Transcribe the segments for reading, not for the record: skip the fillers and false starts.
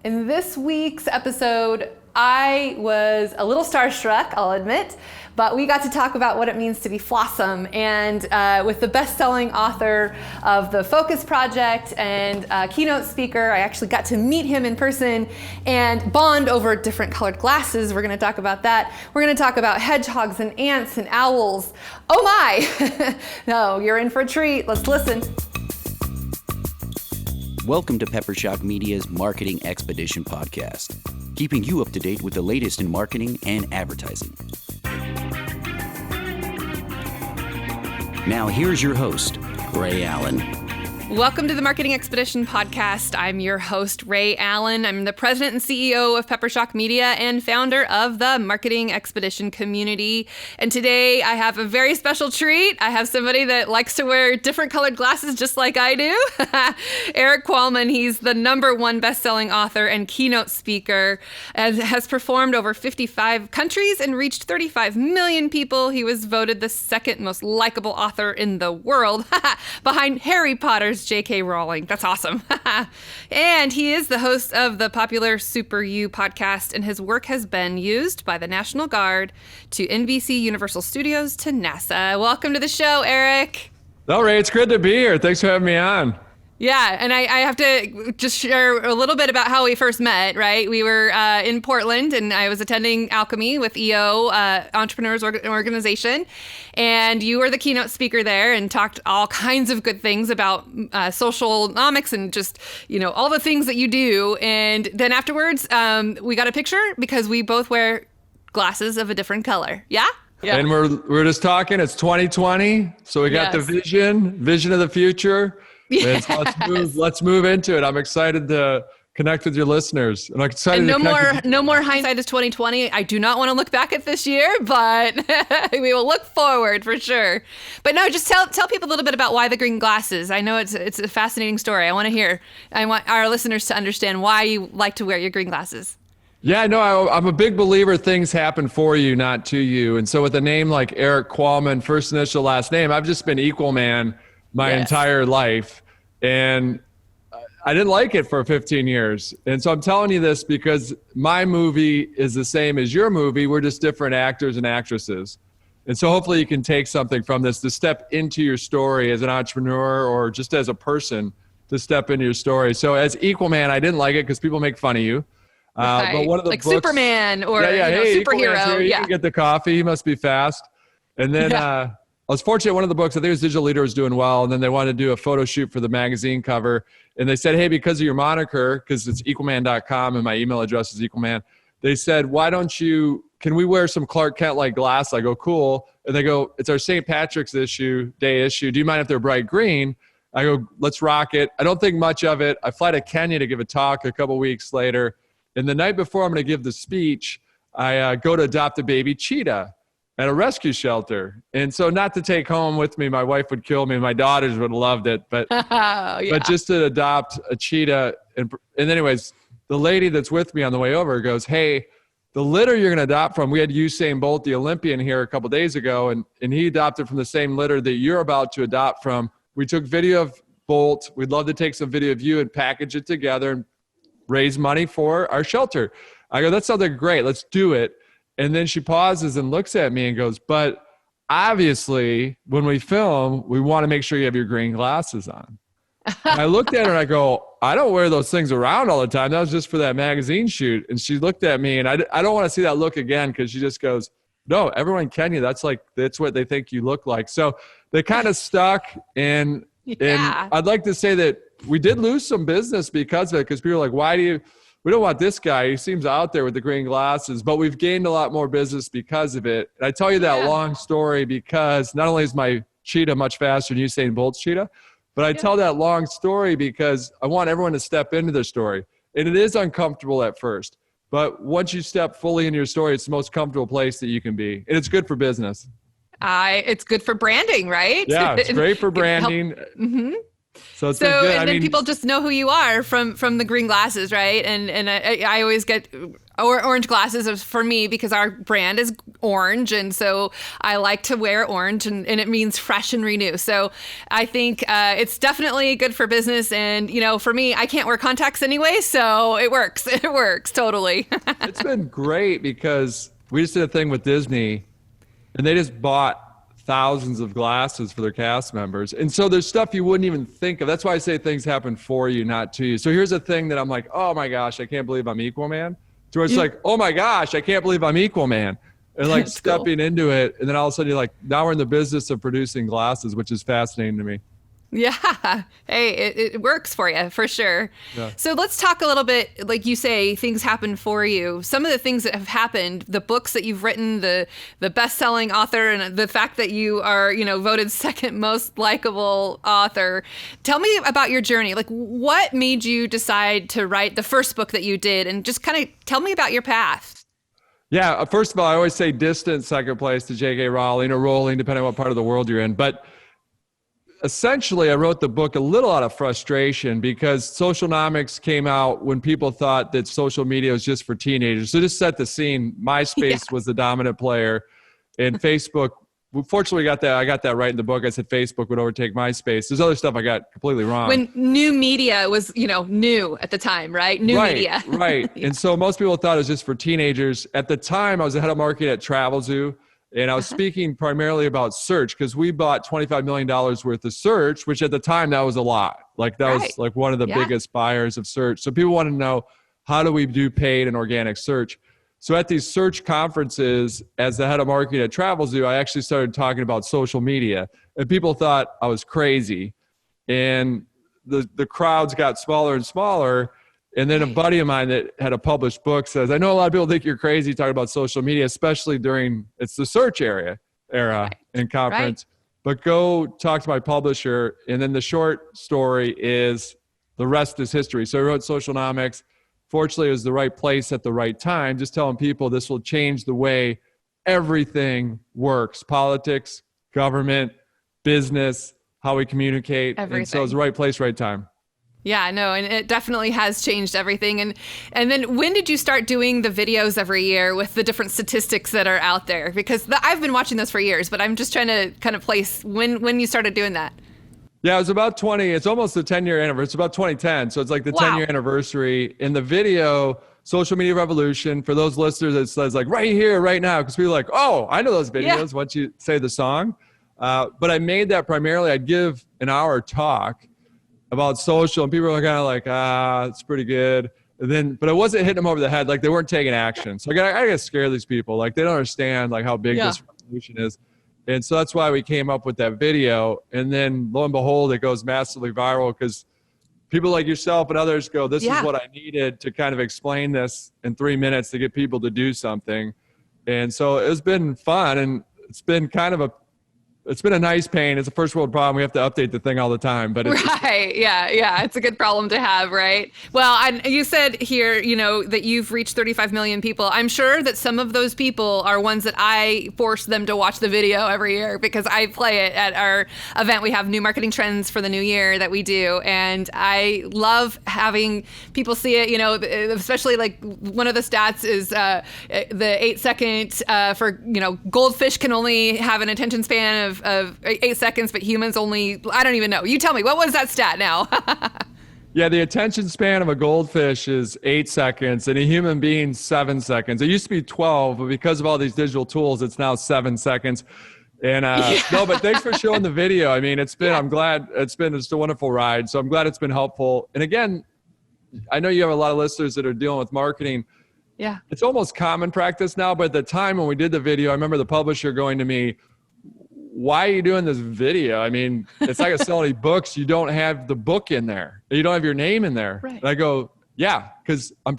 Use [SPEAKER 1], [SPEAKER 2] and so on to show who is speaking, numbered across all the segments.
[SPEAKER 1] In this week's episode, I was a little starstruck, I'll admit, but we got to talk about what it means to be Flossom, and with the best-selling author of the Focus Project and keynote speaker. I actually got to meet him in person and bond over different colored glasses. We're going to talk about that. We're going to talk about hedgehogs and ants and owls. Oh my! No, you're in for a treat. Let's listen.
[SPEAKER 2] Welcome to Peppershock Media's Marketing Expedition podcast, keeping you up to date with the latest in marketing and advertising. Now here's your host, Rhea Erik.
[SPEAKER 1] Welcome to the Marketing Expedition podcast. I'm your host, Rhea Erik. I'm the president and CEO of Peppershock Media and founder of the Marketing Expedition community. And today I have a very special treat. I have somebody that likes to wear different colored glasses just like I do. Erik Qualman. He's the #1 best-selling author and keynote speaker and has performed over 55 countries and reached 35 million people. He was voted the second most likable author in the world behind Harry Potter's J.K. Rowling. That's awesome. And he is the host of the popular Super You podcast, and his work has been used by the National Guard to NBC Universal Studios to NASA. Welcome to the show, Erik.
[SPEAKER 3] Oh, Ray, it's good to be here. Thanks for having me on.
[SPEAKER 1] Yeah, and I have to just share a little bit about how we first met, right? We were in Portland, and I was attending Alchemy with EO, Entrepreneurs Organization, and you were the keynote speaker there and talked all kinds of good things about socialnomics and just, you know, all the things that you do. And then afterwards, we got a picture because we both wear glasses of a different color. Yeah? Yeah.
[SPEAKER 3] And we're just talking, it's 2020, so we got the vision of the future. Yes. Let's move into it. I'm excited to connect with your listeners. And I'm excited
[SPEAKER 1] no more hindsight is 2020. I do not want to look back at this year, but we will look forward for sure. But no, just tell people a little bit about why the green glasses. I know it's a fascinating story. I want to hear. I want our listeners to understand why you like to wear your green glasses.
[SPEAKER 3] Yeah, no, I'm a big believer things happen for you, not to you. And so with a name like Erik Qualman, first initial, last name, I've just been Equalman my entire life. And I didn't like it for 15 years. And so I'm telling you this because my movie is the same as your movie. We're just different actors and actresses. And so hopefully you can take something from this to step into your story as an entrepreneur or just as a person to step into your story. So as Equalman, I didn't like it because people make fun of you.
[SPEAKER 1] Right.
[SPEAKER 3] But one of the
[SPEAKER 1] like
[SPEAKER 3] books,
[SPEAKER 1] Superman or
[SPEAKER 3] hey,
[SPEAKER 1] superhero.
[SPEAKER 3] You can get the coffee. He must be fast. And then I was fortunate, one of the books, I think it was Digital Leader, was doing well, and then they wanted to do a photo shoot for the magazine cover, and they said, hey, because of your moniker, because it's equalman.com and my email address is equalman, they said, can we wear some Clark Kent-like glasses? I go, cool. And they go, it's our St. Patrick's Day issue. Do you mind if they're bright green? I go, let's rock it. I don't think much of it. I fly to Kenya to give a talk a couple weeks later, and the night before I'm going to give the speech, I go to adopt a baby cheetah at a rescue shelter. And so not to take home with me, my wife would kill me, my daughters would have loved it, but just to adopt a cheetah. And anyways, the lady that's with me on the way over goes, hey, the litter you're gonna adopt from, we had Usain Bolt, the Olympian, here a couple days ago, and he adopted from the same litter that you're about to adopt from. We took video of Bolt. We'd love to take some video of you and package it together and raise money for our shelter. I go, that sounds like great, let's do it. And then she pauses and looks at me and goes, but obviously when we film, we want to make sure you have your green glasses on. And I looked at her and I go, I don't wear those things around all the time. That was just for that magazine shoot. And she looked at me, and I don't want to see that look again, because she just goes, no, everyone in Kenya, that's what they think you look like. So they kind of stuck. And I'd like to say that we did lose some business because of it, because people are like, we don't want this guy. He seems out there with the green glasses, but we've gained a lot more business because of it. And I tell you that long story because not only is my cheetah much faster than Usain Bolt's cheetah, but I tell that long story because I want everyone to step into their story. And it is uncomfortable at first, but once you step fully into your story, it's the most comfortable place that you can be. And it's good for business.
[SPEAKER 1] It's good for branding, right?
[SPEAKER 3] Yeah, it's great for branding.
[SPEAKER 1] Mm-hmm.
[SPEAKER 3] So it's been good.
[SPEAKER 1] And then people just know who you are from the green glasses, right? And I always get orange glasses for me because our brand is orange. And so I like to wear orange, and it means fresh and renew. So I think it's definitely good for business. And, for me, I can't wear contacts anyway, so it works. It works totally.
[SPEAKER 3] It's been great because we just did a thing with Disney, and they just bought thousands of glasses for their cast members. And so there's stuff you wouldn't even think of. That's why I say things happen for you, not to you. So here's a thing that I'm like, oh my gosh, I can't believe I'm Equal Man. To where it's like, oh my gosh, I can't believe I'm Equal Man. And like stepping into it. And then all of a sudden you're like, now we're in the business of producing glasses, which is fascinating to me.
[SPEAKER 1] Yeah. Hey, it works for you, for sure. Yeah. So let's talk a little bit, like you say, things happen for you. Some of the things that have happened, the books that you've written, the best-selling author, and the fact that you are, voted second most likable author. Tell me about your journey. Like, what made you decide to write the first book that you did? And just kind of tell me about your path.
[SPEAKER 3] Yeah. First of all, I always say distant second place to J.K. Rowling or Rowling, depending on what part of the world you're in. But essentially, I wrote the book a little out of frustration because Socialnomics came out when people thought that social media was just for teenagers. So just set the scene. MySpace was the dominant player, and Facebook. Fortunately, I got that right in the book. I said Facebook would overtake MySpace. There's other stuff I got completely wrong.
[SPEAKER 1] When new media was, new at the time, right? New media.
[SPEAKER 3] Right. And so most people thought it was just for teenagers. At the time, I was the head of marketing at TravelZoo. And I was speaking primarily about search because we bought $25 million worth of search, which at the time, that was a lot. Like that was like one of the biggest buyers of search. So people want to know, how do we do paid and organic search? So at these search conferences, as the head of marketing at TravelZoo, I actually started talking about social media. And people thought I was crazy. And the crowds got smaller and smaller. And then a buddy of mine that had a published book says, I know a lot of people think you're crazy talking about social media, especially it's the search era in conference, but go talk to my publisher. And then the short story is the rest is history. So I wrote Socialnomics. Fortunately, it was the right place at the right time, just telling people this will change the way everything works, politics, government, business, how we communicate. Everything. And so it's the right place, right time.
[SPEAKER 1] Yeah, no, and it definitely has changed everything. And then when did you start doing the videos every year with the different statistics that are out there? Because I've been watching those for years, but I'm just trying to kind of place when you started doing that.
[SPEAKER 3] Yeah, it was about it's almost the 10-year anniversary. It's about 2010. So it's like the 10-year anniversary. In the video, Social Media Revolution, for those listeners, it says like right here, right now, because people are like, oh, I know those videos once you say the song. But I made that primarily, I'd give an hour talk about social, and people were kind of like, it's pretty good. But I wasn't hitting them over the head. Like they weren't taking action. So I got to scare these people. Like they don't understand like how big this revolution is. And so that's why we came up with that video. And then lo and behold, it goes massively viral because people like yourself and others go, this is what I needed to kind of explain this in 3 minutes to get people to do something. And so it's been fun, and it's been it's been a nice pain. It's a first world problem. We have to update the thing all the time, but it's
[SPEAKER 1] yeah. It's a good problem to have, right? Well, you said here, that you've reached 35 million people. I'm sure that some of those people are ones that I force them to watch the video every year because I play it at our event. We have new marketing trends for the new year that we do. And I love having people see it, especially like one of the stats is the 8 second for, goldfish can only have an attention span of 8 seconds, but humans only, I don't even know. You tell me, what was that stat now?
[SPEAKER 3] Yeah, the attention span of a goldfish is 8 seconds and a human being 7 seconds. It used to be 12, but because of all these digital tools, it's now 7 seconds. And no, but thanks for showing the video. I mean, I'm glad it's been just a wonderful ride. So I'm glad it's been helpful. And again, I know you have a lot of listeners that are dealing with marketing.
[SPEAKER 1] Yeah.
[SPEAKER 3] It's almost common practice now, but at the time when we did the video, I remember the publisher going to me, why are you doing this video? I mean, it's like selling any books. You don't have the book in there. You don't have your name in there.
[SPEAKER 1] Right.
[SPEAKER 3] And I go, yeah, because I'm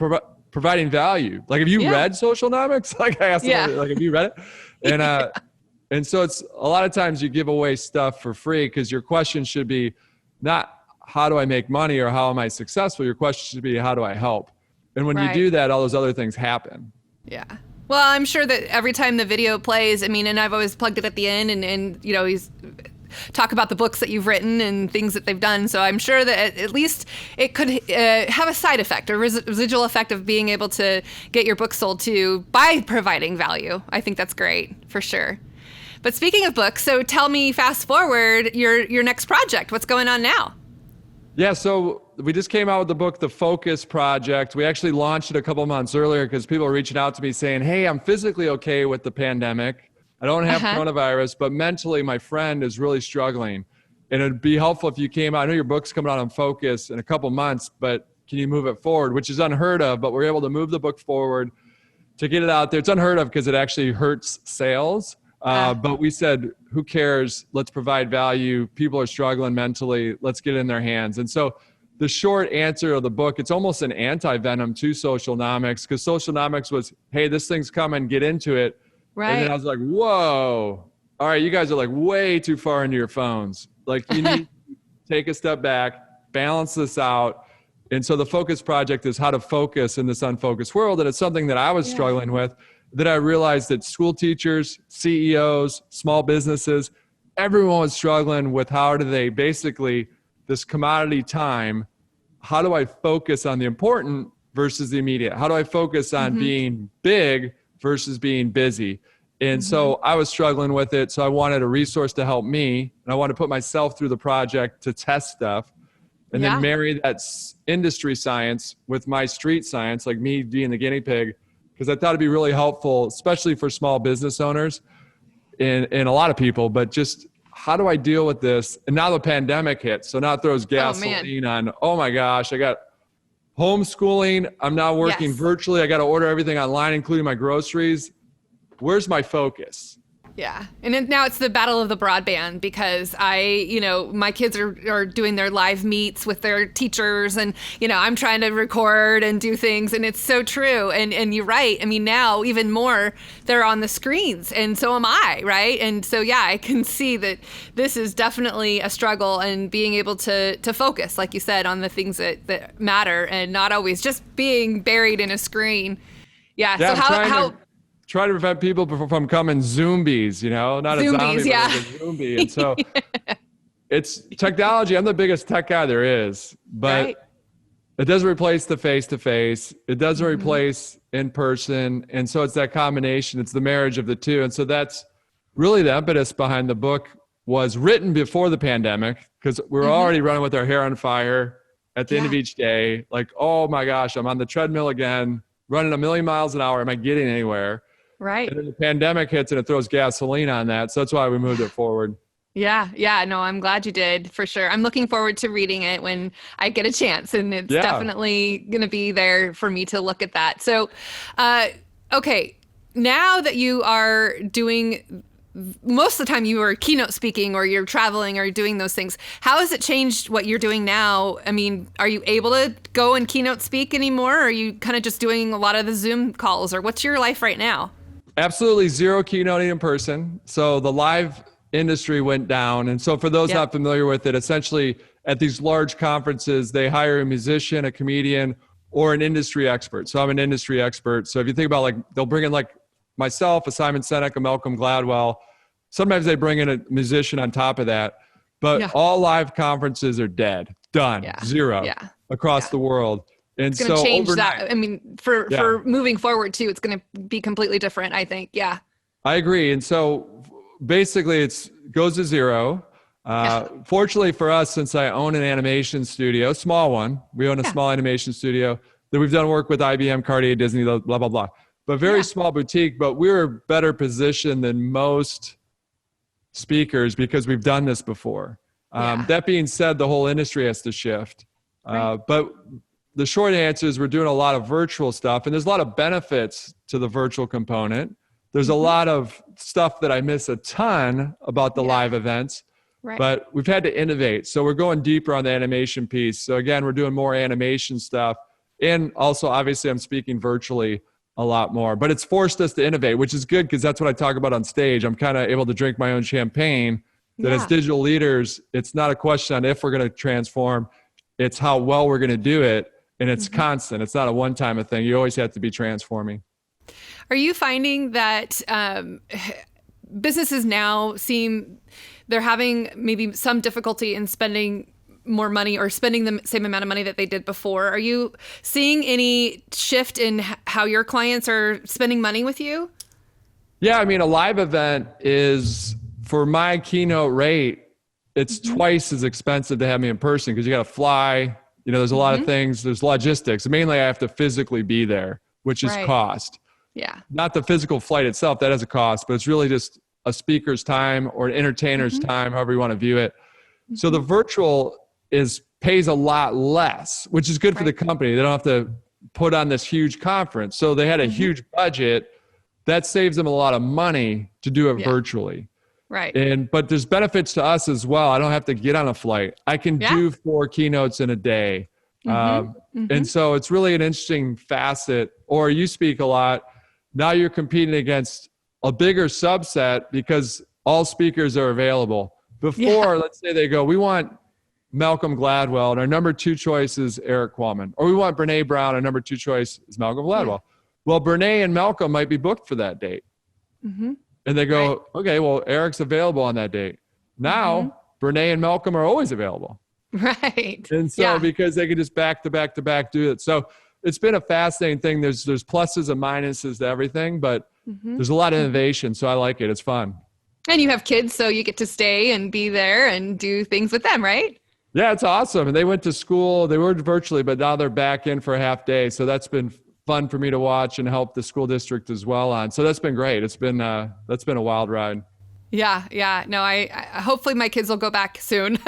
[SPEAKER 3] providing value. Like, have you read Socialnomics? Like I asked them, like, have you read it? And and so it's a lot of times you give away stuff for free because your question should be not how do I make money or how am I successful? Your question should be how do I help? And when you do that, all those other things happen.
[SPEAKER 1] Yeah. Well, I'm sure that every time the video plays, I mean, and I've always plugged it at the end and talk about the books that you've written and things that they've done. So I'm sure that at least it could have a side effect or residual effect of being able to get your book sold too by providing value. I think that's great for sure. But speaking of books, so tell me, fast forward, your next project. What's going on now?
[SPEAKER 3] Yeah, so we just came out with the book, The Focus Project. We actually launched it a couple months earlier because people were reaching out to me saying, hey, I'm physically okay with the pandemic. I don't have coronavirus, but mentally my friend is really struggling. And it'd be helpful if you came out. I know your book's coming out on Focus in a couple months, but can you move it forward, which is unheard of, but we're able to move the book forward to get it out there. It's unheard of because it actually hurts sales. But we said, who cares? Let's provide value. People are struggling mentally. Let's get it in their hands. And so the short answer of the book, it's almost an anti-venom to Socialnomics, because Socialnomics was, hey, this thing's coming, get into it. Right. And then I was like, whoa, all right, you guys are like way too far into your phones. Like you need to take a step back, balance this out. And so the Focus Project is how to focus in this unfocused world. And it's something that I was struggling with. That I realized that school teachers, CEOs, small businesses, everyone was struggling with how do they basically, this commodity time, how do I focus on the important versus the immediate? How do I focus on being big versus being busy? And so I was struggling with it. So I wanted a resource to help me. And I wanted to put myself through the project to test stuff and then marry that industry science with my street science, like me being the guinea pig, because I thought it'd be really helpful, especially for small business owners and a lot of people, but just how do I deal with this? And now the pandemic hits. So now it throws gasoline on, oh my gosh, I got homeschooling. I'm now working virtually. I got to order everything online, including my groceries. Where's my focus?
[SPEAKER 1] Yeah. And then now it's the battle of the broadband because my kids are doing their live meets with their teachers and, I'm trying to record and do things. And it's so true. And you're right. I mean, now even more, they're on the screens and so am I. Right. And so, I can see that this is definitely a struggle and being able to focus, like you said, on the things that matter and not always just being buried in a screen. Yeah. So how
[SPEAKER 3] try to prevent people from becoming zombies, not a zombie, but a zombie. And so it's technology. I'm the biggest tech guy there is, but it doesn't replace the face-to-face. It doesn't replace in person. And so it's that combination. It's the marriage of the two. And so that's really the impetus behind the book was written before the pandemic because we were already running with our hair on fire at the end of each day. Like, oh my gosh, I'm on the treadmill again, running 1,000,000 miles an hour. Am I getting anywhere? Right. And then the pandemic hits and it throws gasoline on that. So that's why we moved it forward.
[SPEAKER 1] Yeah. No, I'm glad you did for sure. I'm looking forward to reading it when I get a chance and it's definitely going to be there for me to look at that. So, okay. Now that you are doing, most of the time you are keynote speaking or you're traveling or doing those things, how has it changed what you're doing now? I mean, are you able to go and keynote speak anymore? Or are you kind of just doing a lot of the Zoom calls or what's your life right now?
[SPEAKER 3] Absolutely zero keynoting in person. So the live industry went down. And so for those not familiar with it, essentially at these large conferences, they hire a musician, a comedian, or an industry expert. So I'm an industry expert. So if you think about like, they'll bring in like myself, a Simon Sinek, a Malcolm Gladwell. Sometimes they bring in a musician on top of that. But all live conferences are dead, done, zero across the world. And
[SPEAKER 1] it's going to change overnight, that. I mean, for moving forward too, it's going to be completely different, I think. Yeah. I
[SPEAKER 3] agree. And so basically it goes to zero. Fortunately for us, since I own an animation studio, small one, we own a small animation studio that we've done work with IBM, Cartier, Disney, blah, blah, blah, but very small boutique, but we're better positioned than most speakers because we've done this before. That being said, the whole industry has to shift. But the short answer is we're doing a lot of virtual stuff and there's a lot of benefits to the virtual component. There's a lot of stuff that I miss a ton about the live events, but we've had to innovate. So we're going deeper on the animation piece. So again, we're doing more animation stuff. And also, obviously, I'm speaking virtually a lot more, but it's forced us to innovate, which is good because that's what I talk about on stage. I'm kind of able to drink my own champagne that as digital leaders, it's not a question on if we're going to transform, it's how well we're going to do it. And it's constant. It's not a one-time thing. You always have to be transforming. Are
[SPEAKER 1] you finding that businesses now seem they're having maybe some difficulty in spending more money or spending the same amount of money that they did before. Are you seeing any shift in how your clients are spending money with you?
[SPEAKER 3] Yeah, I mean, a live event is, for my keynote rate, it's twice as expensive to have me in person because you got to fly. There's a lot of things. There's logistics. Mainly, I have to physically be there, which is cost.
[SPEAKER 1] Yeah.
[SPEAKER 3] Not the physical flight itself, that has a cost, but it's really just a speaker's time or an entertainer's time, however you want to view it. So the virtual pays a lot less, which is good for the company. They don't have to put on this huge conference. So they had a huge budget. That saves them a lot of money to do it virtually.
[SPEAKER 1] Right.
[SPEAKER 3] But there's benefits to us as well. I don't have to get on a flight. I can do 4 keynotes in a day. And so it's really an interesting facet. Or you speak a lot. Now you're competing against a bigger subset because all speakers are available. Before, let's say they go, we want Malcolm Gladwell, and our number 2 choice is Erik Qualman. Or we want Brene Brown, our number 2 choice is Malcolm Gladwell. Well, Brene and Malcolm might be booked for that date. And they go, okay, well, Eric's available on that date. Now, Brene and Malcolm are always available.
[SPEAKER 1] Right.
[SPEAKER 3] And so because they can just back to back do it. So it's been a fascinating thing. There's pluses and minuses to everything, but there's a lot of innovation. So I like it. It's fun.
[SPEAKER 1] And you have kids, so you get to stay and be there and do things with them, right?
[SPEAKER 3] Yeah, it's awesome. And they went to school. They were virtually, but now they're back in for a half day. So that's been fun for me to watch and help the school district as well on. So that's been great. That's been a wild ride.
[SPEAKER 1] Yeah. No, I hopefully my kids will go back soon.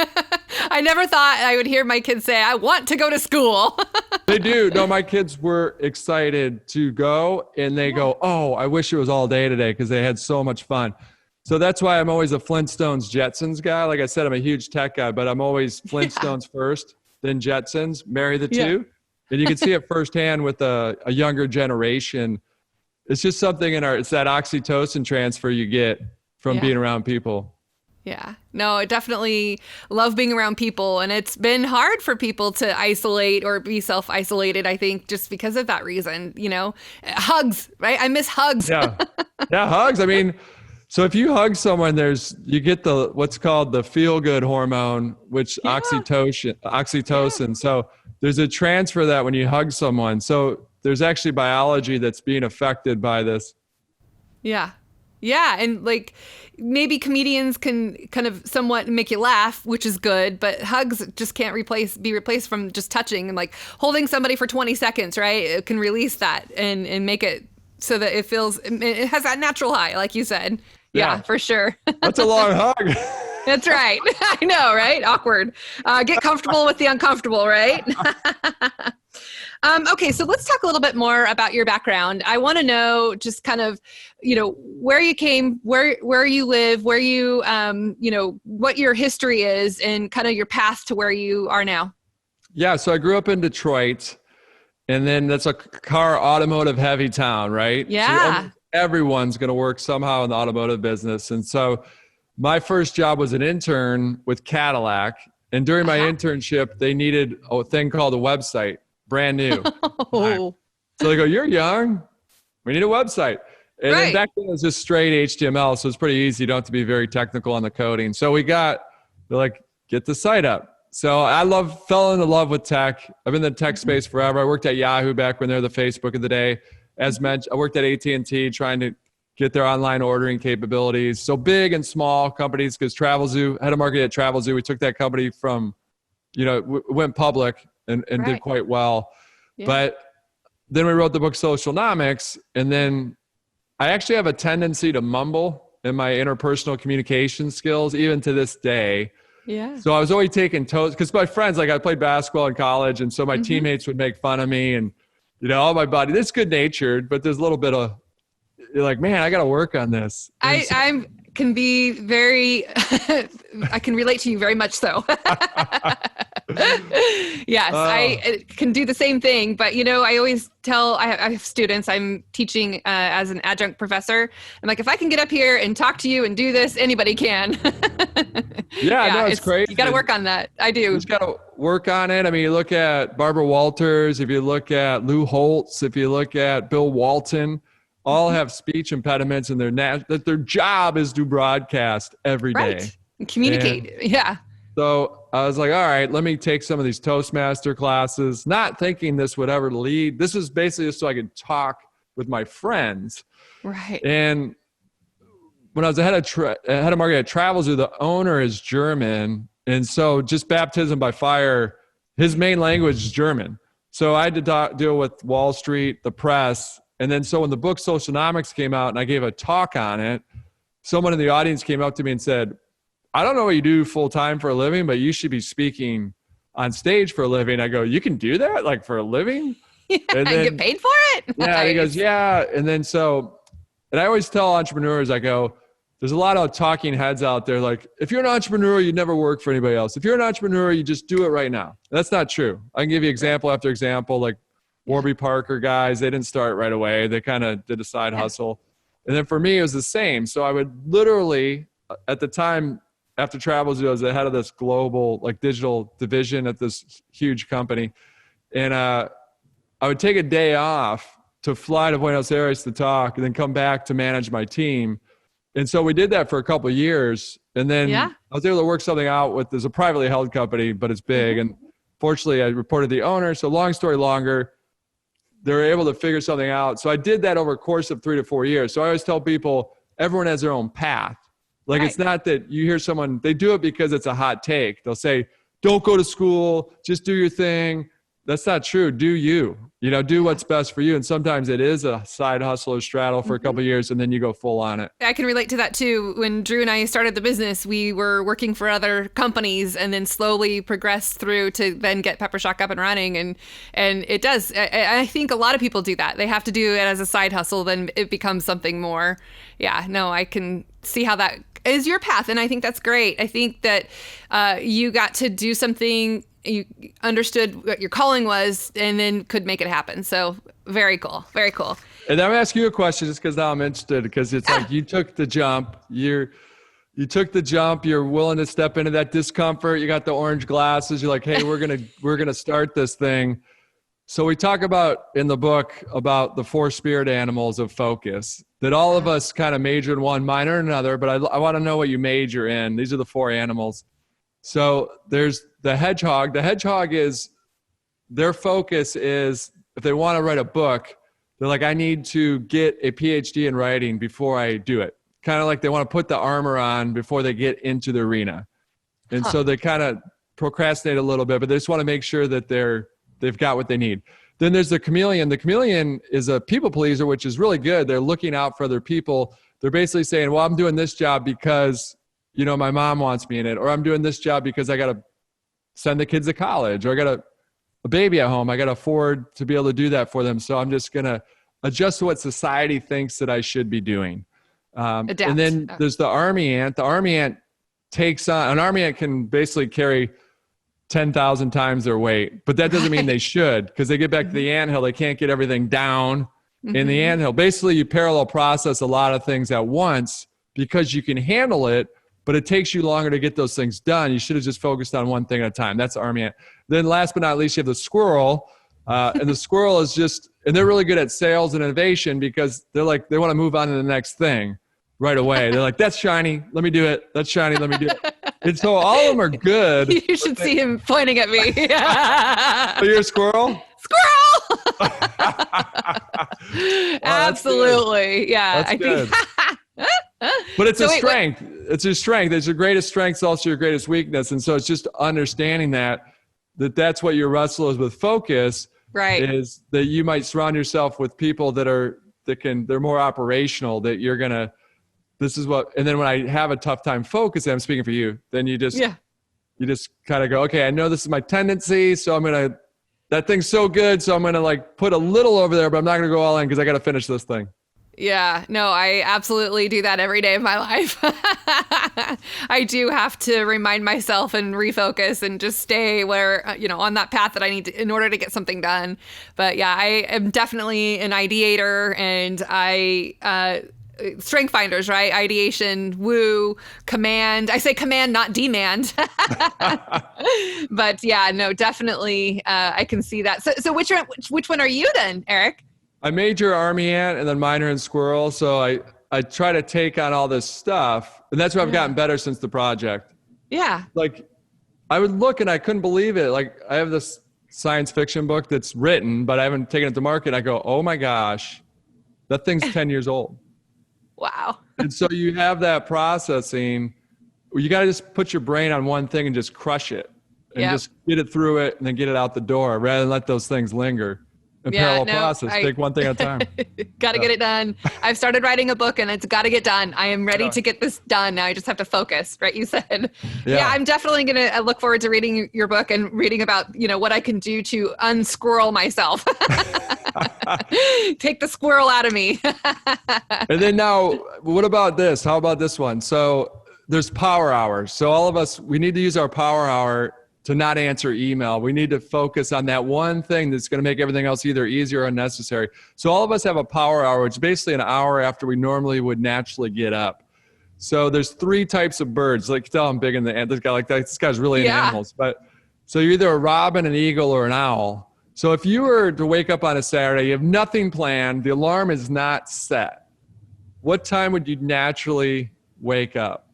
[SPEAKER 1] I never thought I would hear my kids say, I want to go to school.
[SPEAKER 3] They do. No, my kids were excited to go, and they go, oh, I wish it was all day today because they had so much fun. So that's why I'm always a Flintstones Jetsons guy. Like I said, I'm a huge tech guy, but I'm always Flintstones first, then Jetsons, marry the two. And you can see it firsthand with a younger generation. It's just something it's that oxytocin transfer you get from being around people.
[SPEAKER 1] Yeah, no, I definitely love being around people. And it's been hard for people to isolate or be self-isolated, I think, just because of that reason, Hugs, right? I miss hugs. Yeah,
[SPEAKER 3] hugs. I mean, so if you hug someone, you get what's called the feel-good hormone, which oxytocin. So there's a transfer of that when you hug someone. So there's actually biology that's being affected by this.
[SPEAKER 1] Yeah. And like maybe comedians can kind of somewhat make you laugh, which is good, but hugs just can't be replaced from just touching and like holding somebody for 20 seconds, right? It can release that and make it so that it has that natural high, like you said. Yeah, for sure.
[SPEAKER 3] That's a long hug.
[SPEAKER 1] That's right. I know, right? Awkward. Get comfortable with the uncomfortable, right? Okay, so let's talk a little bit more about your background. I want to know just kind of, where you came, where you live, where you, what your history is and kind of your path to where you are now.
[SPEAKER 3] Yeah, so I grew up in Detroit, and then that's a automotive heavy town, right?
[SPEAKER 1] Yeah.
[SPEAKER 3] So everyone's going to work somehow in the automotive business. And so my first job was an intern with Cadillac. And during my internship, they needed a thing called a website, brand new. So they go, you're young. We need a website. And then back then it was just straight HTML. So it's pretty easy. You don't have to be very technical on the coding. So they're like, get the site up. So I fell into love with tech. I've been in the tech space forever. I worked at Yahoo back when they were the Facebook of the day. As mentioned, I worked at AT&T trying to get their online ordering capabilities. So big and small companies, because TravelZoo, head of marketing at TravelZoo, we took that company from, went public and did quite well. Yeah. But then we wrote the book Socialnomics, and then I actually have a tendency to mumble in my interpersonal communication skills, even to this day.
[SPEAKER 1] Yeah.
[SPEAKER 3] So I was always taking toes, because my friends, like I played basketball in college, and so my teammates would make fun of me, and all my buddies. It's good natured, but there's a little bit of, you're like, man, I got to work on this.
[SPEAKER 1] I can be very, I can relate to you very much so. Yes, I can do the same thing. But, I always tell, I have students, I'm teaching as an adjunct professor. I'm like, if I can get up here and talk to you and do this, anybody can.
[SPEAKER 3] No, it's crazy.
[SPEAKER 1] You got to work on that. I do.
[SPEAKER 3] You just got to work on it. I mean, you look at Barbara Walters, if you look at Lou Holtz, if you look at Bill Walton, all have speech impediments, and their job is to broadcast every day.
[SPEAKER 1] Communicate. Yeah.
[SPEAKER 3] So I was like, all right, let me take some of these Toastmaster classes, not thinking this would ever lead. This was basically just so I could talk with my friends.
[SPEAKER 1] Right.
[SPEAKER 3] And when I was head of marketing at Travelzoo, the owner is German. And so just baptism by fire, his main language is German. So I had to deal with Wall Street, the press. And then so when the book Socialnomics came out and I gave a talk on it, someone in the audience came up to me and said, I don't know what you do full time for a living, but you should be speaking on stage for a living. I go, you can do that like for a living?
[SPEAKER 1] Yeah, and then, get paid for it?
[SPEAKER 3] Yeah. Nice. And he goes, yeah. And then and I always tell entrepreneurs, I go, there's a lot of talking heads out there. Like, if you're an entrepreneur, you never work for anybody else. If you're an entrepreneur, you just do it right now. That's not true. I can give you example after example, like Warby Parker guys, they didn't start right away. They kind of did a side hustle. And then for me, it was the same. So I would literally, at the time after Travelzoo, I was the head of this global like digital division at this huge company. And I would take a day off to fly to Buenos Aires to talk and then come back to manage my team. And so we did that for a couple of years. And then I was able to work something out with, there's a privately held company, but it's big. And fortunately I reported the owner. So long story longer, they were able to figure something out. So I did that over a course of 3 to 4 years. So I always tell people, everyone has their own path. Like, it's not that you hear someone, they do it because it's a hot take. They'll say, don't go to school, just do your thing. That's not true. Do you, do what's best for you. And sometimes it is a side hustle or straddle for a couple of years and then you go full on it.
[SPEAKER 1] I can relate to that too. When Drew and I started the business, we were working for other companies and then slowly progressed through to then get Peppershock up and running. And it does. I think a lot of people do that. They have to do it as a side hustle, then it becomes something more. Yeah, no, I can see how that is your path. And I think that's great. I think that you got to do something, you understood what your calling was and then could make it happen. So very cool. Very cool.
[SPEAKER 3] And I'm asking you a question just because now I'm interested, because it's like you took the jump. You took the jump. You're willing to step into that discomfort. You got the orange glasses. You're like, hey, we're gonna start this thing. So we talk about in the book about the 4 spirit animals of focus, that all of us kind of major in one, minor in another, but I want to know what you major in. These are the 4 animals. So there's the hedgehog. The hedgehog is, their focus is, if they want to write a book, they're like, I need to get a PhD in writing before I do it. Kind of like they want to put the armor on before they get into the arena. And so they kind of procrastinate a little bit, but they just want to make sure that they've got what they need. Then there's the chameleon. The chameleon is a people pleaser, which is really good. They're looking out for other people. They're basically saying, well, I'm doing this job because, my mom wants me in it, or I'm doing this job because I got to send the kids to college, or I got a baby at home. I got to afford to be able to do that for them. So I'm just going to adjust to what society thinks that I should be doing. And then there's the army ant. The army ant takes on, an army ant can basically carry 10,000 times their weight, but that doesn't mean they should, because they get back to the anthill. They can't get everything down in the anthill. Basically, you parallel process a lot of things at once because you can handle it, but it takes you longer to get those things done. You should have just focused on one thing at a time. That's army ant. Then last but not least, you have the squirrel. And the squirrel is just, and they're really good at sales and innovation because they're like, they want to move on to the next thing right away. They're like, that's shiny, let me do it. That's shiny, let me do it. And so all of them are good.
[SPEAKER 1] You should see him pointing at me.
[SPEAKER 3] So you're a squirrel?
[SPEAKER 1] Squirrel! Absolutely. Yeah.
[SPEAKER 3] That's good. But it's a strength. It's a strength. It's your greatest strength. It's also your greatest weakness. And so it's just understanding that's what your wrestle is with focus.
[SPEAKER 1] Right.
[SPEAKER 3] Is that you might surround yourself with people they're more operational, that you're going to, and then when I have a tough time focusing, I'm speaking for you, then you just kind of go, okay, I know this is my tendency. So that thing's so good. So I'm going to like put a little over there, but I'm not going to go all in because I got to finish this thing.
[SPEAKER 1] Yeah, no, I absolutely do that every day of my life. I do have to remind myself and refocus and just stay where, on that path that I need to in order to get something done. But yeah, I am definitely an ideator, and strength finders, right? Ideation, woo, command. I say command, not demand. But yeah, no, definitely. I can see that. So which one are you then, Erik?
[SPEAKER 3] I major army ant and then minor in squirrel. So I try to take on all this stuff, and that's where I've gotten better since the project.
[SPEAKER 1] Yeah.
[SPEAKER 3] Like I would look and I couldn't believe it. Like I have this science fiction book that's written, but I haven't taken it to market. I go, oh my gosh, that thing's 10 years old.
[SPEAKER 1] Wow.
[SPEAKER 3] And so you have that processing where you got to just put your brain on one thing and just crush it and just get it through it and then get it out the door rather than let those things linger. Parallel process, take one thing at a time.
[SPEAKER 1] Got to get it done. I've started writing a book and it's got to get done. I am ready to get this done. Now I just have to focus, right? You said. Yeah, I'm definitely going to look forward to reading your book and reading about, what I can do to unsquirrel myself. Take the squirrel out of me.
[SPEAKER 3] And then now, what about this? How about this one? So there's power hours. So all of us, we need to use our power hour to not answer email. We need to focus on that one thing that's going to make everything else either easier or unnecessary. So all of us have a power hour, which is basically an hour after we normally would naturally get up. So there's 3 types of birds. Like, tell I'm big in the this guy like that. This guy's really into animals. But so you're either a robin, an eagle, or an owl. So if you were to wake up on a Saturday, you have nothing planned, the alarm is not set. What time would you naturally wake up?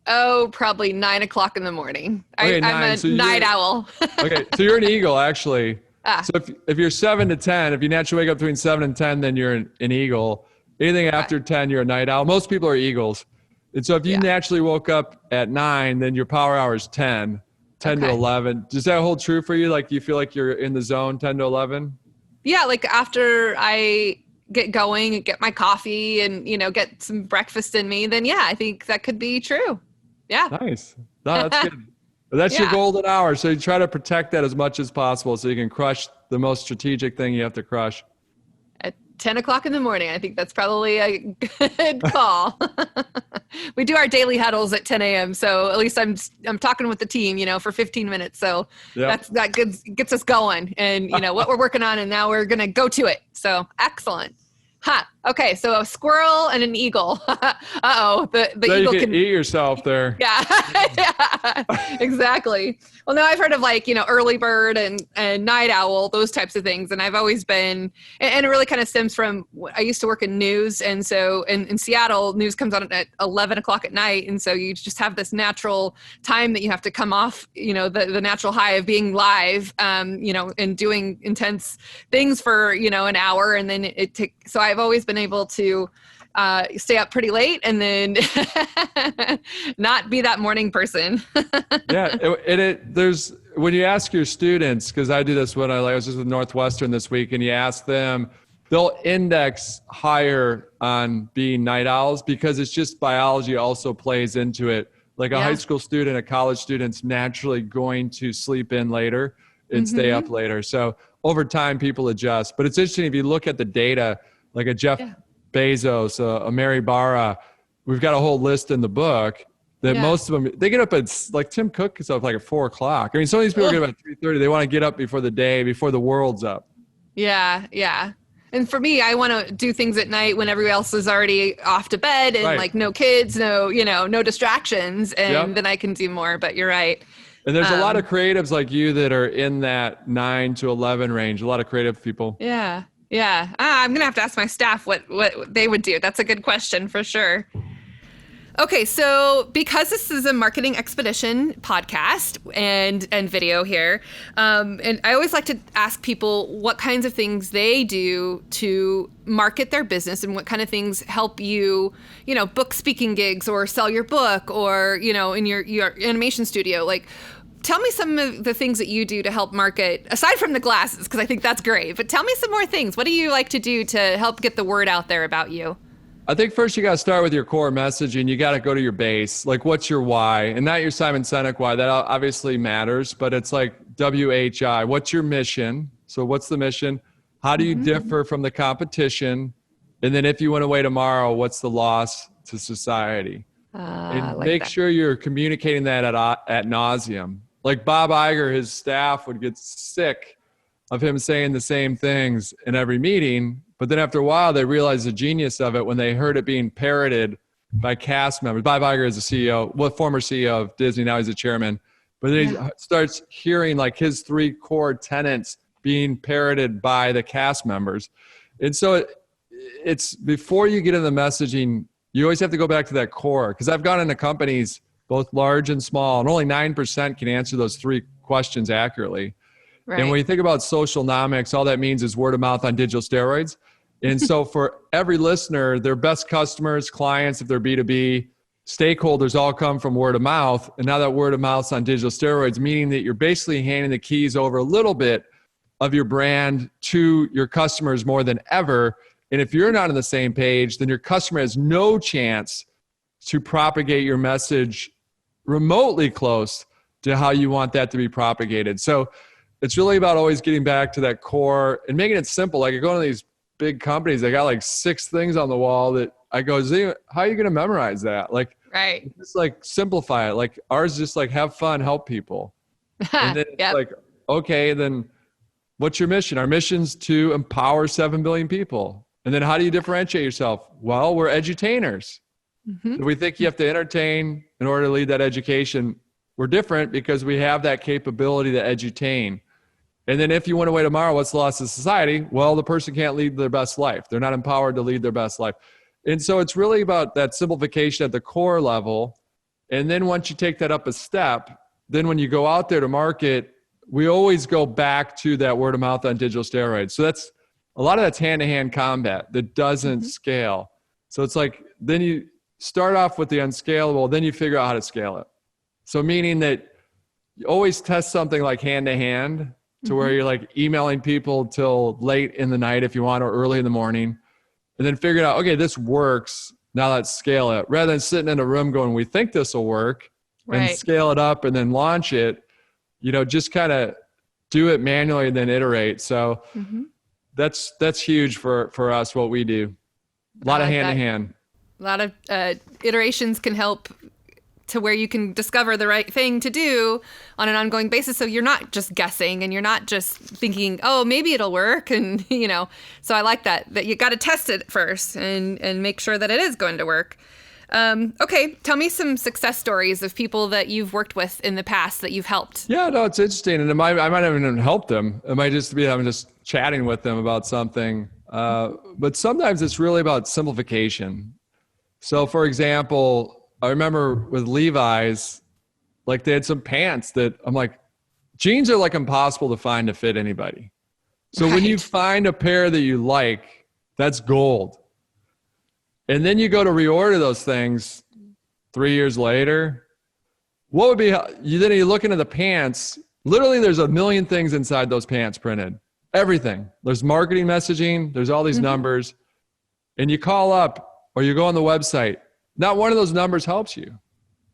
[SPEAKER 1] Oh, probably 9 o'clock in the morning.
[SPEAKER 3] Okay,
[SPEAKER 1] I'm a night owl.
[SPEAKER 3] Okay, so you're an eagle, actually. So if you're 7 to 10, if you naturally wake up between 7 and 10, then you're an eagle. Anything after 10, you're a night owl. Most people are eagles. And so if you naturally woke up at 9, then your power hour is 10 to 11. Does that hold true for you? Like, do you feel like you're in the zone 10 to 11?
[SPEAKER 1] Yeah, like after I get going and get my coffee and, get some breakfast in me, then I think that could be true. Yeah.
[SPEAKER 3] Nice. No, that's good. That's your golden hour. So you try to protect that as much as possible so you can crush the most strategic thing you have to crush.
[SPEAKER 1] At 10 o'clock in the morning, I think that's probably a good call. We do our daily huddles at 10 a.m. So at least I'm talking with the team, for 15 minutes. So that gets us going and, what we're working on. And now we're going to go to it. So excellent. Okay, so a squirrel and an eagle. Uh-oh, the
[SPEAKER 3] so
[SPEAKER 1] eagle
[SPEAKER 3] you can eat yourself there.
[SPEAKER 1] Yeah, exactly. Well, now I've heard of early bird and night owl, those types of things. And I've always been, and it really kind of stems from, I used to work in news. And so in Seattle, news comes on at 11 o'clock at night. And so you just have this natural time that you have to come off, the natural high of being live, and doing intense things for, an hour. And then so I've always been able to stay up pretty late and then not be that morning person.
[SPEAKER 3] There's when you ask your students, because I do this when I was just with Northwestern this week, and you ask them, they'll index higher on being night owls because it's just biology also plays into it. Like a high school student, a college student's naturally going to sleep in later and stay up later. So over time, people adjust. But it's interesting if you look at the data, like a Jeff Bezos, a Mary Barra, we've got a whole list in the book that most of them, they get up at, like Tim Cook gets up like at 4 o'clock. I mean, some of these people get up at 3:30. They want to get up before the world's up.
[SPEAKER 1] Yeah. And for me, I want to do things at night when everybody else is already off to bed and like no kids, no distractions, and then I can do more. But you're right.
[SPEAKER 3] And there's a lot of creatives like you that are in that 9 to 11 range. A lot of creative people.
[SPEAKER 1] Yeah. I'm going to have to ask my staff what they would do. That's a good question for sure. Okay, so because this is a marketing expedition podcast and video here, and I always like to ask people what kinds of things they do to market their business and what kind of things help you, book speaking gigs or sell your book or, in your animation studio. Like, tell me some of the things that you do to help market, aside from the glasses, because I think that's great. But tell me some more things. What do you like to do to help get the word out there about you?
[SPEAKER 3] I think first you got to start with your core message and you got to go to your base. Like, what's your why? And not your Simon Sinek why. That obviously matters, but it's like WHI. What's your mission? So what's the mission? How do you differ from the competition? And then if you went away tomorrow, what's the loss to society? And make sure you're communicating that at nauseum. Like Bob Iger, his staff would get sick of him saying the same things in every meeting. But then after a while, they realized the genius of it when they heard it being parroted by cast members. Bob Iger is the former CEO of Disney. Now he's a chairman. But then he starts hearing like his 3 core tenets being parroted by the cast members. And so it's before you get into the messaging, you always have to go back to that core. Because I've gone into companies, both large and small, and only 9% can answer those 3 questions accurately.
[SPEAKER 1] Right.
[SPEAKER 3] And when you think about Socialnomics, all that means is word of mouth on digital steroids. And so for every listener, their best customers, clients, if they're B2B, stakeholders all come from word of mouth. And now that word of mouth's on digital steroids, meaning that you're basically handing the keys over a little bit of your brand to your customers more than ever. And if you're not on the same page, then your customer has no chance to propagate your message remotely close to how you want that to be propagated. So it's really about always getting back to that core and making it simple. Like, you go to these big companies, they got like 6 things on the wall that I go, how are you going to memorize that? Like,
[SPEAKER 1] right.
[SPEAKER 3] Just like simplify it. Like, ours is just like, have fun, help people. And then it's like, okay, then what's your mission? Our mission's to empower 7 billion people. And then how do you differentiate yourself? Well, we're edutainers. We think you have to entertain in order to lead that education. We're different because we have that capability to edutain. And then if you went away tomorrow, what's the loss of society? Well, the person can't lead their best life. They're not empowered to lead their best life. And so it's really about that simplification at the core level. And then once you take that up a step, then when you go out there to market, we always go back to that word of mouth on digital steroids. So that's a lot of that's hand-to-hand combat that doesn't scale. So it's like, then you start off with the unscalable, then you figure out how to scale it. So meaning that you always test something like hand-to-hand to where you're like emailing people till late in the night if you want, or early in the morning, and then figuring out, okay, this works. Now let's scale it. Rather than sitting in a room going, we think this will work, and scale it up and then launch it, just kind of do it manually and then iterate. So that's huge for us, what we do. A lot of hand-to-hand.
[SPEAKER 1] A lot of iterations can help to where you can discover the right thing to do on an ongoing basis. So you're not just guessing and you're not just thinking, oh, maybe it'll work. And, so I like that you got to test it first and make sure that it is going to work. Okay. Tell me some success stories of people that you've worked with in the past that you've helped.
[SPEAKER 3] Yeah, no, it's interesting. And I might even help them. It might just be, I'm just chatting with them about something. But sometimes it's really about simplification. So for example, I remember with Levi's, like they had some pants that I'm like, jeans are like impossible to find to fit anybody. So when you find a pair that you like, that's gold. And then you go to reorder those things 3 years later. What would be, then you look into the pants, literally there's a million things inside those pants printed. Everything. There's marketing messaging, there's all these numbers. And you call up or you go on the website. Not one of those numbers helps you.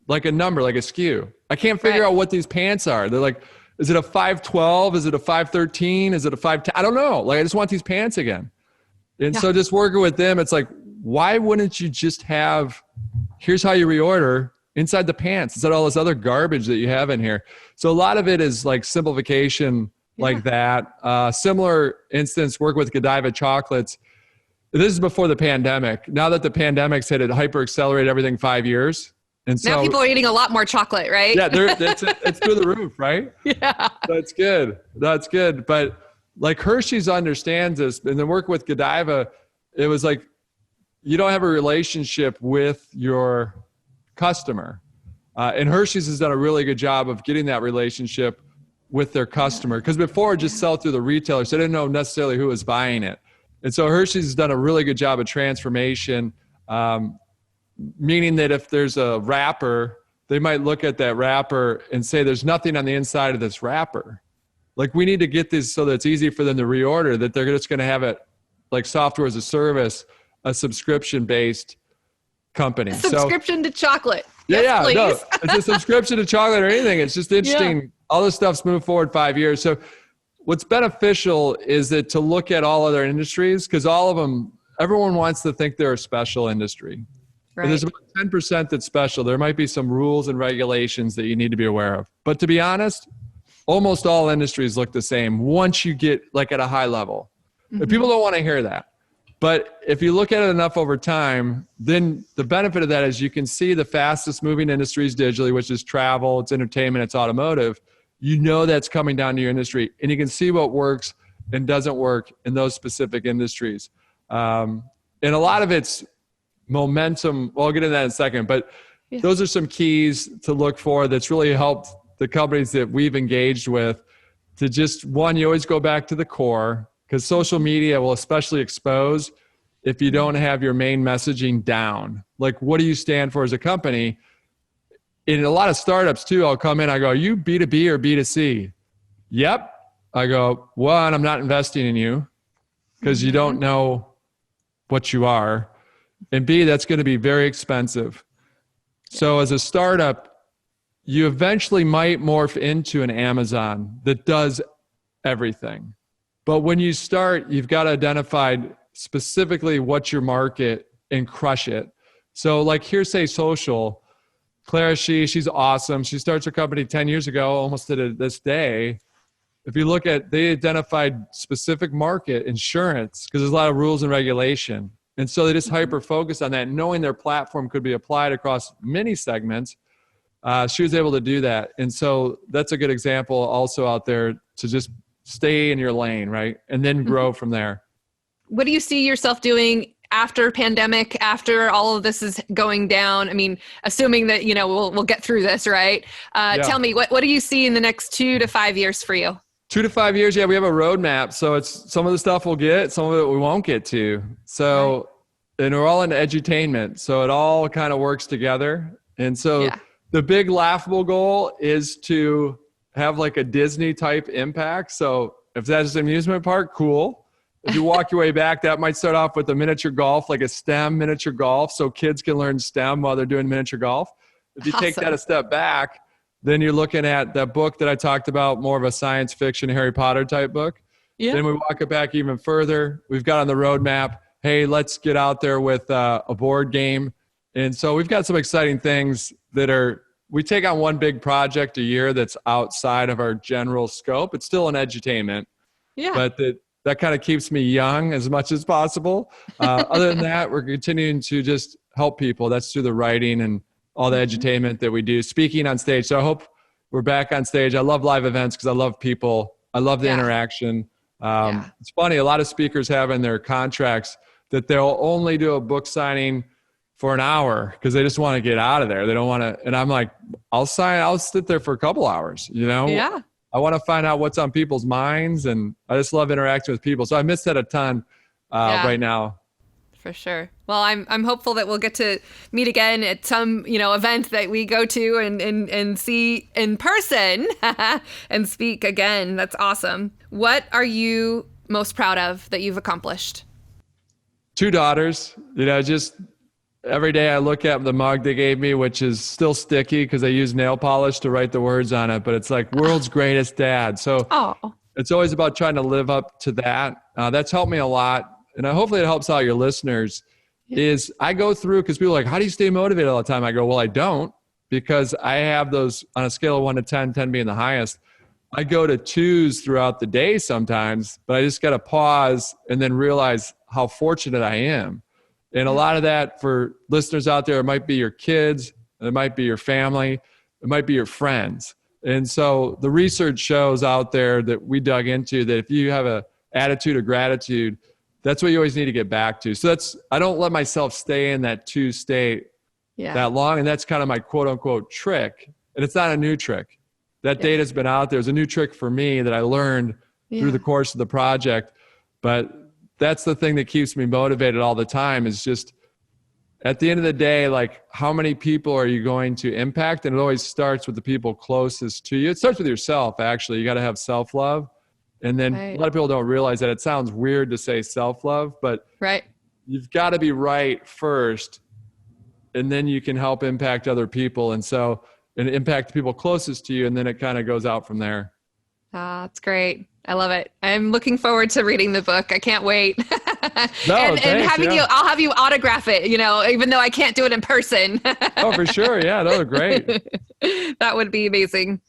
[SPEAKER 3] Like a number, like a SKU. I can't figure out what these pants are. They're like, is it a 512? Is it a 513? Is it a 510? I don't know. Like, I just want these pants again. And so just working with them, it's like, why wouldn't you just have, here's how you reorder inside the pants instead of all this other garbage that you have in here? So a lot of it is like simplification like that. Similar instance, work with Godiva chocolates. This is before the pandemic. Now that the pandemic's hit, it hyper accelerated everything 5 years. And so
[SPEAKER 1] now people are eating a lot more chocolate, right?
[SPEAKER 3] Yeah, it's through the roof, right?
[SPEAKER 1] Yeah.
[SPEAKER 3] That's good. But like Hershey's understands this, and then work with Godiva, it was like, you don't have a relationship with your customer. And Hershey's has done a really good job of getting that relationship with their customer. Because before, just sell through the retailer, so they didn't know necessarily who was buying it. And so Hershey's has done a really good job of transformation, meaning that if there's a wrapper, they might look at that wrapper and say, there's nothing on the inside of this wrapper. Like, we need to get this so that it's easy for them to reorder, that they're just going to have it like software as a service, a subscription-based company.
[SPEAKER 1] Subscription to chocolate.
[SPEAKER 3] Yeah,
[SPEAKER 1] Yes,
[SPEAKER 3] no, it's a subscription to chocolate or anything. It's just interesting. Yeah. All this stuff's moved forward 5 years. So what's beneficial is that to look at all other industries, because all of them, everyone wants to think they're a special industry. Right. And there's about 10% that's special. There might be some rules and regulations that you need to be aware of. But to be honest, almost all industries look the same once you get like at a high level. Mm-hmm. People don't want to hear that. But if you look at it enough over time, then the benefit of that is you can see the fastest moving industries digitally, which is travel, it's entertainment, it's automotive. You know that's coming down to your industry, and you can see what works and doesn't work in those specific industries. And And a lot of it's momentum. Well, I'll get into that in a second, but those are some keys to look for that's really helped the companies that we've engaged with to just, one, you always go back to the core, because social media will especially expose if you don't have your main messaging down. Like, what do you stand for as a company? In a lot of startups too, I'll come in, I go, are you B2B or B2C? Yep. I go, one, I'm not investing in you because you don't know what you are. And B, that's going to be very expensive. So as a startup, you eventually might morph into an Amazon that does everything. But when you start, you've got to identify specifically what's your market and crush it. So like Hearsay Social, Clara, she's awesome. She starts her company 10 years ago, almost to this day. If you look at, they identified specific market, insurance, because there's a lot of rules and regulation. And so they just hyper-focused on that, knowing their platform could be applied across many segments. She was able to do that. And so that's a good example also out there to just stay in your lane, right? And then grow from there.
[SPEAKER 1] What do you see yourself doing after pandemic, after all of this is going down? I mean, assuming that, we'll get through this, right? Tell me, what do you see in the next 2 to 5 years for you?
[SPEAKER 3] 2 to 5 years, we have a roadmap. So it's some of the stuff we'll get, some of it we won't get to. So, and we're all into edutainment. So it all kind of works together. And so the big laughable goal is to have like a Disney type impact. So if that's an amusement park, cool. If you walk your way back, that might start off with a miniature golf, like a STEM miniature golf. So kids can learn STEM while they're doing miniature golf. If you take that a step back, then you're looking at that book that I talked about, more of a science fiction Harry Potter type book. Yeah. Then we walk it back even further. We've got on the roadmap, hey, let's get out there with a board game. And so we've got some exciting things we take on one big project a year that's outside of our general scope. It's still an edutainment, but that kind of keeps me young as much as possible. Other than that, we're continuing to just help people. That's through the writing and all the edutainment that we do, speaking on stage. So I hope we're back on stage. I love live events because I love people. I love the interaction. It's funny, a lot of speakers have in their contracts that they'll only do a book signing for an hour because they just want to get out of there. They don't want to, and I'm like, I'll sit there for a couple hours, I want to find out what's on people's minds, and I just love interacting with people. So I miss that a ton right now.
[SPEAKER 1] For sure. Well, I'm hopeful that we'll get to meet again at some, event that we go to and see in person and speak again. That's awesome. What are you most proud of that you've accomplished? 2 daughters. Just every day I look at the mug they gave me, which is still sticky because I use nail polish to write the words on it, but it's like world's greatest dad. So it's always about trying to live up to that. That's helped me a lot. And hopefully it helps out your listeners. Is I go through, because people are like, how do you stay motivated all the time? I go, well, I don't, because I have those on a scale of 1 to 10, 10 being the highest. I go to 2s throughout the day sometimes, but I just got to pause and then realize how fortunate I am. And a lot of that for listeners out there, it might be your kids, it might be your family, it might be your friends. And so the research shows out there that we dug into that if you have an attitude of gratitude, that's what you always need to get back to. So I don't let myself stay in that 2 state that long. And that's kind of my quote unquote trick. And it's not a new trick. That data's been out there. It's a new trick for me that I learned through the course of the project. But that's the thing that keeps me motivated all the time, is just at the end of the day, like, how many people are you going to impact? And it always starts with the people closest to you. It starts with yourself, actually. You got to have self-love. And then a lot of people don't realize that. It sounds weird to say self-love, but you've got to be right first, and then you can help impact other people. And impact the people closest to you, and then it kind of goes out from there. That's great. I love it. I'm looking forward to reading the book. I can't wait.
[SPEAKER 3] And
[SPEAKER 1] having I'll have you autograph it, even though I can't do it in person.
[SPEAKER 3] Oh, for sure. Yeah, those are great.
[SPEAKER 1] That would be amazing.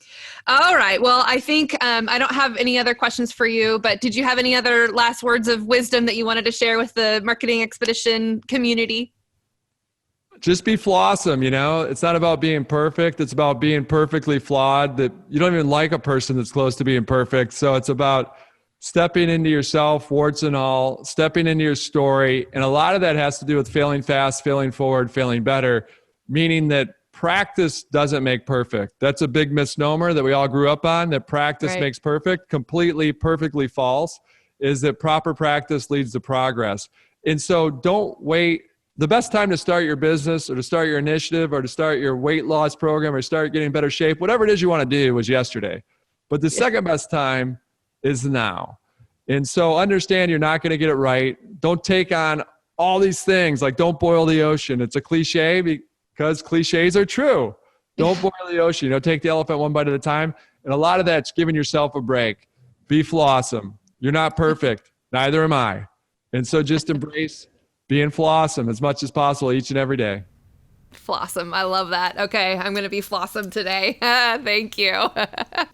[SPEAKER 1] All right. Well, I think I don't have any other questions for you, but did you have any other last words of wisdom that you wanted to share with the Marketing Expedition community?
[SPEAKER 3] Just be flawsome, It's not about being perfect. It's about being perfectly flawed, that you don't even like a person that's close to being perfect. So it's about stepping into yourself, warts and all, stepping into your story. And a lot of that has to do with failing fast, failing forward, failing better, meaning that practice doesn't make perfect. That's a big misnomer that we all grew up on, that practice makes perfect. Completely, perfectly false is that proper practice leads to progress. And so don't wait. The best time to start your business or to start your initiative or to start your weight loss program or start getting in better shape, whatever it is you want to do, was yesterday. But the second best time is now. And so understand you're not going to get it right. Don't take on all these things, like don't boil the ocean. It's a cliche because cliches are true. Don't boil the ocean. Take the elephant one bite at a time. And a lot of that's giving yourself a break. Be flawsome. You're not perfect. Neither am I. And so just embrace being flawsome as much as possible each and every day.
[SPEAKER 1] Flawsome. I love that. Okay, I'm going to be flawsome today. Thank you.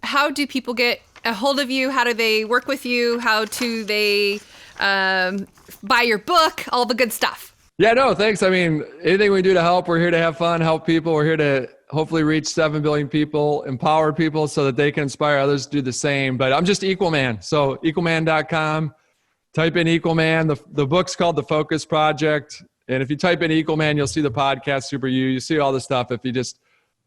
[SPEAKER 1] How do people get a hold of you? How do they work with you? How do they buy your book? All the good stuff.
[SPEAKER 3] Yeah, no, thanks. I mean, anything we do to help, we're here to have fun, help people. We're here to hopefully reach 7 billion people, empower people so that they can inspire others to do the same. But I'm just Equalman. So equalman.com, type in Equalman. The book's called The Focus Project. And if you type in Equalman, you'll see the podcast Super You. You see all the stuff. If you just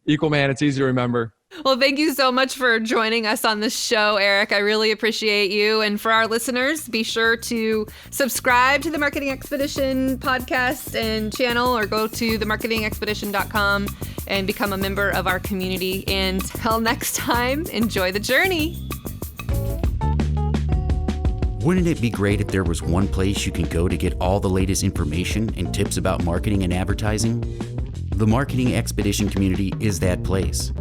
[SPEAKER 3] Equalman, it's easy to remember.
[SPEAKER 1] Well, thank you so much for joining us on this show, Erik. I really appreciate you. And for our listeners, be sure to subscribe to the Marketing Expedition podcast and channel, or go to themarketingexpedition.com and become a member of our community. And until next time, enjoy the journey.
[SPEAKER 2] Wouldn't it be great if there was one place you can go to get all the latest information and tips about marketing and advertising? The Marketing Expedition community is that place.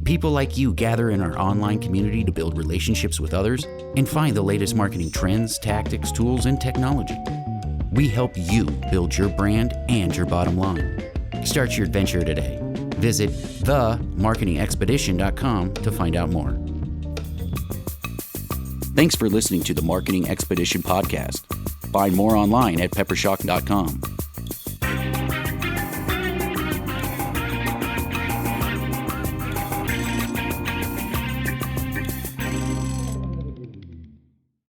[SPEAKER 2] People like you gather in our online community to build relationships with others and find the latest marketing trends, tactics, tools, and technology. We help you build your brand and your bottom line. Start your adventure today. Visit themarketingexpedition.com to find out more. Thanks for listening to the Marketing Expedition podcast. Find more online at peppershock.com.